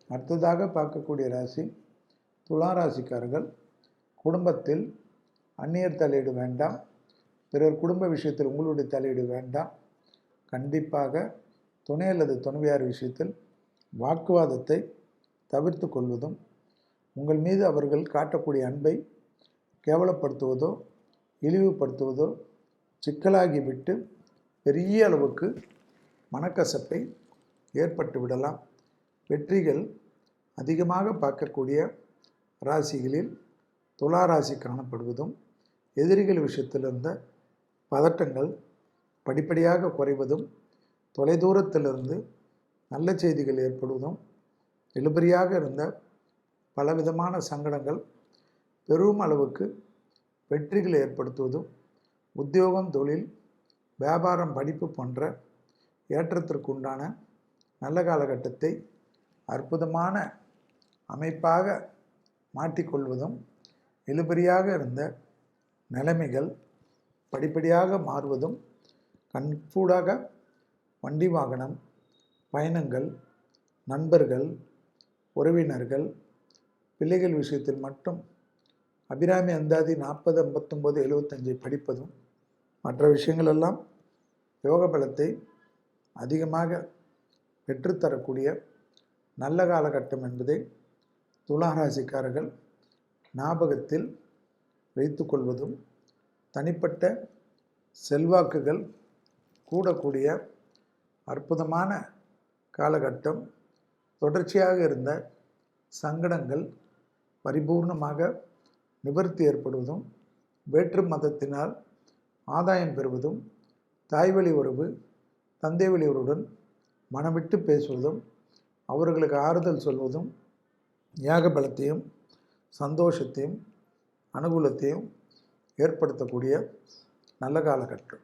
அடுத்ததாக பார்க்கக்கூடிய ராசி துலா ராசிக்காரர்கள். குடும்பத்தில் அந்நியர் தலையீடு வேண்டாம். பிறர் குடும்ப விஷயத்தில் உங்களுடைய தலையீடு வேண்டாம். கண்டிப்பாக துணை அல்லது துணைவியார் விஷயத்தில் வாக்குவாதத்தை தவிர்த்து கொள்வதும், உங்கள் மீது அவர்கள் காட்டக்கூடிய அன்பை கேவலப்படுத்துவதோ இழிவுபடுத்துவதோ சிக்கலாகிவிட்டு பெரிய அளவுக்கு மனக்கசப்பை ஏற்பட்டு விடலாம். வெற்றிகள் அதிகமாக பார்க்கக்கூடிய ராசிகளில் துலா ராசி காணப்படுவதும், எதிரிகள் விஷயத்தில் இருந்த பதட்டங்கள் படிப்படியாக குறைவதும், தொலைதூரத்திலிருந்து நல்ல செய்திகள் ஏற்படுவதும், இழுபறியாக இருந்த பலவிதமான சங்கடங்கள் பெரும் அளவுக்கு வெற்றிகள் ஏற்படுத்துவதும், உத்தியோகம், தொழில், வியாபாரம், படிப்பு போன்ற ஏற்றத்திற்குண்டான நல்ல காலகட்டத்தை அற்புதமான அமைப்பாக மாற்றிக்கொள்வதும், இழுபறியாக இருந்த நிலைமைகள் படிப்படியாக மாறுவதும், கண்கூடாக வண்டி வாகனம், பயணங்கள், நண்பர்கள், உறவினர்கள், பிள்ளைகள் விஷயத்தில் மட்டும் அபிராமி அந்தாதி 40, 59, 75 படிப்பதும், மற்ற விஷயங்களெல்லாம் யோக பலத்தை அதிகமாக பெற்றுத்தரக்கூடிய நல்ல காலகட்டம் என்பதை துளாராசிக்காரர்கள் ஞாபகத்தில் வைத்து கொள்வதும், தனிப்பட்ட செல்வாக்குகள் கூடக்கூடிய அற்புதமான காலகட்டம். தொடர்ச்சியாக இருந்த சங்கடங்கள் பரிபூர்ணமாக நிவர்த்தி ஏற்படுவதும், வேற்று மதத்தினால் ஆதாயம் பெறுவதும், தாய்வழி உறவு, தந்தை வழி உறவுடன் மனமிட்டு பேசுவதும், அவர்களுக்கு ஆறுதல் சொல்வதும் யாக பலத்தையும் சந்தோஷத்தையும் அனுகூலத்தையும் ஏற்படுத்தக்கூடிய நல்ல காலகட்டம்.